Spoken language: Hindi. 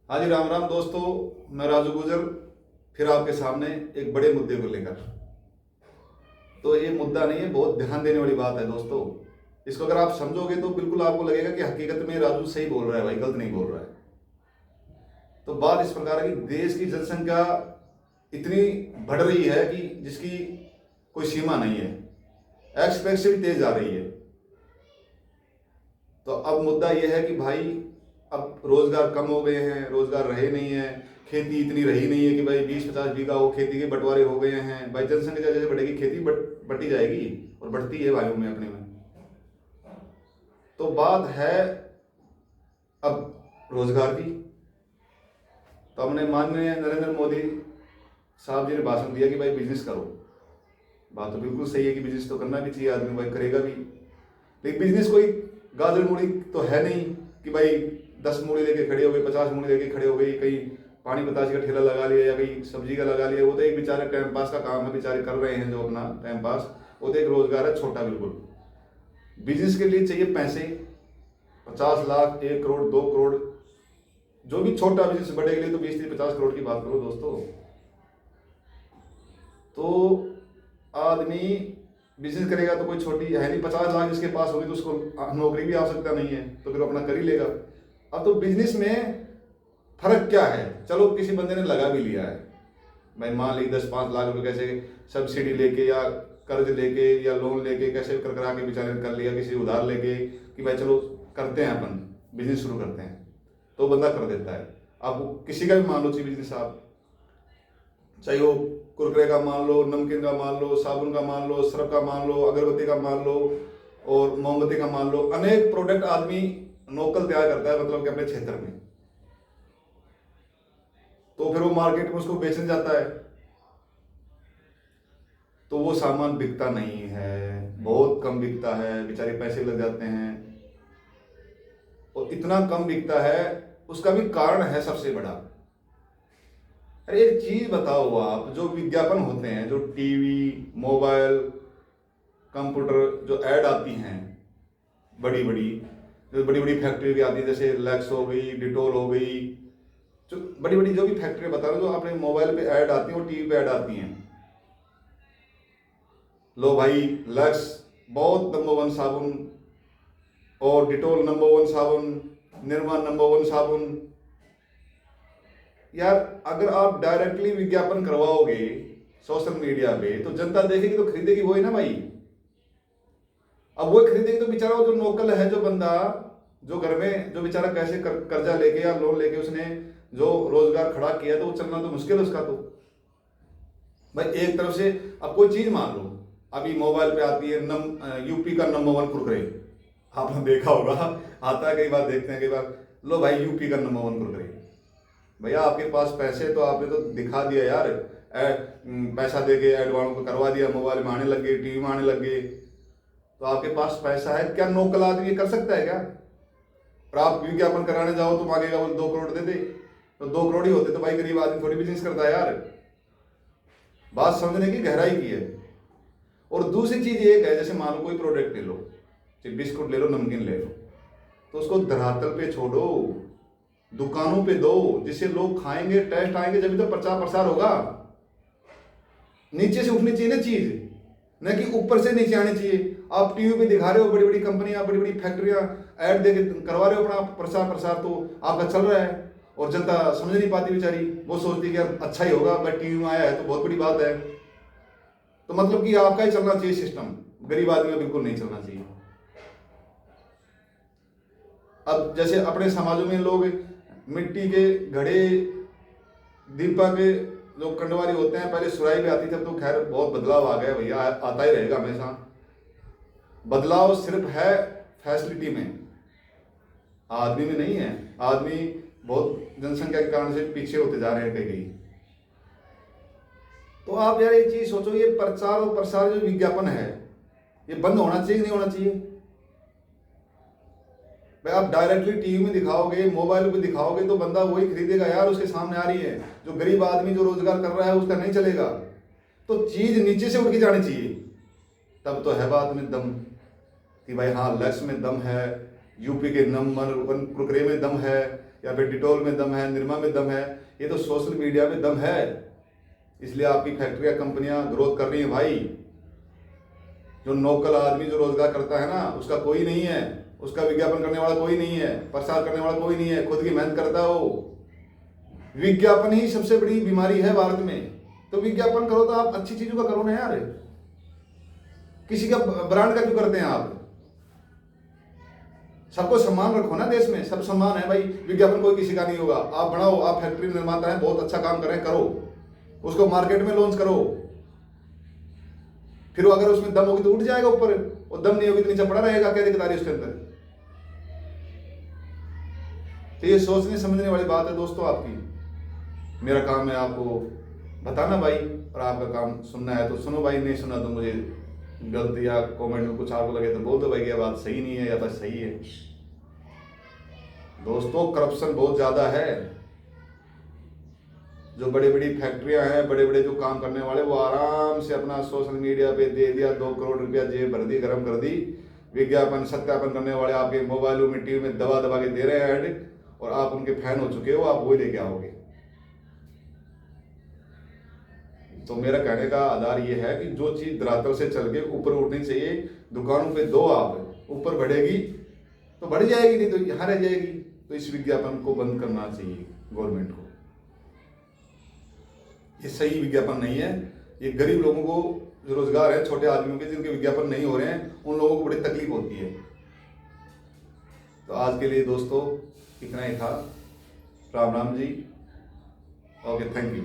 हाँ जी, राम राम दोस्तों। मैं राजू गुजर फिर आपके सामने एक बड़े मुद्दे को लेकर। तो ये मुद्दा नहीं है, बहुत ध्यान देने वाली बात है दोस्तों। इसको अगर आप समझोगे तो बिल्कुल आपको लगेगा कि हकीकत में राजू सही बोल रहा है, भाई गलत नहीं बोल रहा है। तो बात इस प्रकार है कि देश की जनसंख्या इतनी बढ़ रही है कि जिसकी कोई सीमा नहीं है, एक्सपेक्ट से भी तेज जा रही है। तो अब मुद्दा यह है कि भाई अब रोजगार कम हो गए हैं, रोजगार रहे नहीं है, खेती इतनी रही नहीं है कि भाई 20-50 बीघा हो, खेती के बंटवारे हो गए हैं। भाई जनसंख्या जैसे बढ़ेगी खेती बढ़ती जाएगी, और बढ़ती है भाइयों में अपने में। तो बात है अब रोजगार की। तो हमने माननीय नरेंद्र मोदी साहब जी ने भाषण दिया कि भाई बिजनेस करो। बात तो बिल्कुल सही है कि बिजनेस तो करना भी चाहिए आदमी, भाई करेगा भी। लेकिन बिजनेस कोई गाजर मूड़ी तो है नहीं कि भाई 10 मूड़ी लेके खड़े हो गए, 50 मूड़ी लेके खड़े हो गई, कहीं पानी बतासी का ठेला लगा लिया या कहीं सब्जी का लगा लिया। वो तो एक बेचारे टाइम पास का काम है, बेचारे कर रहे हैं जो अपना टाइम पास। वो तो एक रोजगार है छोटा बिल्कुल। बिजनेस के लिए चाहिए पैसे, 50 लाख, 1 करोड़, 2 करोड़, जो भी छोटा बिजनेस। बड़े के लिए तो 20-50 करोड़ की बात करो दोस्तों। तो आदमी बिजनेस करेगा तो कोई छोटी है नहीं। 50 लाख जिसके पास होगी तो उसको नौकरी भी आवश्यकता नहीं है, तो फिर अपना कर ही लेगा। अब तो बिजनेस में फर्क क्या है? चलो किसी बंदे ने लगा भी लिया है, भाई मान ली 10-5 लाख रुपए कैसे सब्सिडी लेके या कर्ज लेके या लोन लेके कैसे कर करा के बेचारे ने कर लिया, किसी उधार लेके कि भाई चलो करते हैं अपन बिजनेस शुरू करते हैं, तो बंदा कर देता है। अब किसी का भी मान लो चाहिए बिजनेस, आप चाहे वो कुरकुरे का मान लो, नमकीन का मान लो, साबुन का मान लो, सर्फ का मान लो, अगरबत्ती का मान लो और मोमबत्ती का मान लो, अनेक प्रोडक्ट आदमी लोकल तैयार करता है, मतलब कि अपने क्षेत्र में। तो फिर वो मार्केट में उसको बेचने जाता है, तो वो सामान बिकता नहीं है, बहुत कम बिकता है, बेचारे पैसे लग जाते हैं। और इतना कम बिकता है, उसका भी कारण है सबसे बड़ा। अरे एक चीज बताओ आप, जो विज्ञापन होते हैं, जो टीवी, मोबाइल, कंप्यूटर, जो ऐड आती हैं बड़ी बड़ी, जो बड़ी बड़ी फैक्ट्री की आती है, जैसे लैक्स हो गई, डिटोल हो गई, जो बड़ी बड़ी जो भी फैक्ट्री बता रहा हूँ, जो अपने मोबाइल पे ऐड आती हैं और टीवी पे ऐड आती हैं। लो भाई, लक्स बहुत नंबर 1 साबुन, और डिटोल नंबर 1 साबुन, निर्मा नंबर 1 साबुन। यार अगर आप डायरेक्टली विज्ञापन करवाओगे सोशल मीडिया पे, तो जनता देखेगी तो खरीदेगी वही ना भाई। अब वो खरीदेगी तो बेचारा वो जो लोकल है, जो बंदा जो घर में जो बेचारा कैसे कर्जा लेके या लोन लेके उसने जो रोजगार खड़ा किया, तो वो चलना तो मुश्किल है उसका। तो भाई एक तरफ से अब कोई चीज मान लो, अभी मोबाइल पे आती है यूपी का नंबर 1 कुरकुरे, आपने देखा होगा, आता है कई बार, देखते हैं कई बार। लो भाई यूपी का नंबर 1 कुरकुरे। भैया आपके पास पैसे तो आपने तो दिखा दिया यार, पैसा दे के एड वालों को करवा दिया, मोबाइल में आने लग गए, टीवी में आने लग गए। तो आपके पास पैसा है, क्या लोकल आदमी कर सकता है क्या? और आप विज्ञापन कराने जाओ तो मांगेगा वो 2 करोड़ दे दे। तो 2 करोड़ ही होते तो भाई गरीब आदमी थोड़ी बिजनेस करता है यार। बात समझने की गहराई की है। और दूसरी चीज एक है, जैसे मान लो कोई प्रोडक्ट ले लो, चाहे बिस्कुट ले लो, नमकीन ले लो, तो उसको धरातल पे छोड़ो, दुकानों पे दो, जिससे लोग खाएंगे, टेस्ट आएंगे, जब तो प्रचार प्रसार होगा। नीचे से उठनी चाहिए ना चीज, न कि ऊपर से नीचे आनी चाहिए। आप टीवी पे दिखा रहे हो, बड़ी बड़ी कंपनियां, बड़ी बड़ी फैक्ट्रियां ऐड दे के करवा रहे हो अपना प्रचार प्रसार, तो आपका चल रहा है और जनता समझ नहीं पाती बेचारी। वो सोचती कि यार अच्छा ही होगा, बट टीवी में आया है तो बहुत बड़ी बात है। तो मतलब कि आपका ही चलना चाहिए सिस्टम, गरीब आदमी का बिल्कुल नहीं चलना चाहिए। अब जैसे अपने समाजों में लोग मिट्टी के घड़े, दीपक, जो कंडवाली होते हैं, पहले सुराई में आती थी, अब तो खैर बहुत बदलाव आ गया भैया, आता ही रहेगा हमेशा। बदलाव सिर्फ है फैसिलिटी में, आदमी में नहीं है। आदमी बहुत जनसंख्या के कारण से पीछे होते जा रहे हैं कहीं कहीं। तो आप यार एक चीज सोचो, ये प्रचार और प्रसार जो विज्ञापन है, ये बंद होना चाहिए नहीं होना चाहिए? भाई आप डायरेक्टली टीवी में दिखाओगे, मोबाइल पे दिखाओगे, तो बंदा वही खरीदेगा यार, उसके सामने आ रही है। जो गरीब आदमी जो रोजगार कर रहा है उसका नहीं चलेगा। तो चीज नीचे से उठ के जानी चाहिए, तब तो है बात में दम, कि भाई हाँ लक्ष्य में दम है, यूपी के नंबर 1 कुरकुरे में दम है, या फिर डिटोल में दम है, निरमा में दम है, ये तो सोशल मीडिया में दम है। इसलिए आपकी फैक्ट्रियां, कंपनियां ग्रोथ कर रही हैं भाई। जो लोकल आदमी जो रोजगार करता है ना, उसका कोई नहीं है, उसका विज्ञापन करने वाला कोई नहीं है, प्रसार करने वाला कोई नहीं है, खुद की मेहनत करता है वो। विज्ञापन ही सबसे बड़ी बीमारी है भारत में। तो विज्ञापन करो तो आप अच्छी चीजों का करो ना यार, किसी का ब्रांड का क्यों करते हैं आप? सबको सम्मान रखो ना, देश में सब सम्मान है भाई। विज्ञापन कोई किसी का नहीं होगा, आप बनाओ, आप फैक्ट्री निर्माता है, बहुत अच्छा काम कर रहे हैं, करो, उसको मार्केट में लॉन्च करो। फिर अगर उसमें दम होगी तो उठ जाएगा ऊपर, और दम नहीं होगी तो नीचे पड़ा रहेगा, क्या दिक्कत आ रही है उसके अंदर? तो ये सोचने समझने वाली बात है दोस्तों आपकी। मेरा काम है आपको बताना भाई, और आपका काम सुनना है तो सुनो भाई, नहीं सुना तो मुझे गलत या कमेंट में कुछ आपको लगे तो बोल दो भाई कि यह बात सही नहीं है या बात सही है। दोस्तों करप्शन बहुत ज्यादा है। जो बड़ी बड़ी फैक्ट्रियां हैं, बड़े बड़े जो काम करने वाले, वो आराम से अपना सोशल मीडिया पे दे दिया, 2 करोड़ रुपया जेब भर दी, गरम कर दी। विज्ञापन सत्यापन करने वाले आपके मोबाइलों में, टीवी में दबा दबा के दे रहे हैं ऐड, और आप उनके फैन हो चुके हो, आप वही लेके आओगे। तो मेरा कहने का आधार ये है कि जो चीज धरातल से चल के ऊपर उठनी चाहिए, दुकानों पे दो, आप ऊपर बढ़ेगी तो बढ़ जाएगी, नहीं तो यहाँ रह जाएगी। तो इस विज्ञापन को बंद करना चाहिए गवर्नमेंट को। ये सही विज्ञापन नहीं है। ये गरीब लोगों को जो रोजगार है, छोटे आदमियों के जिनके विज्ञापन नहीं हो रहे हैं, उन लोगों को बड़ी तकलीफ होती है। तो आज के लिए दोस्तों इतना ही था। Ram Ram ji. Okay, thank you.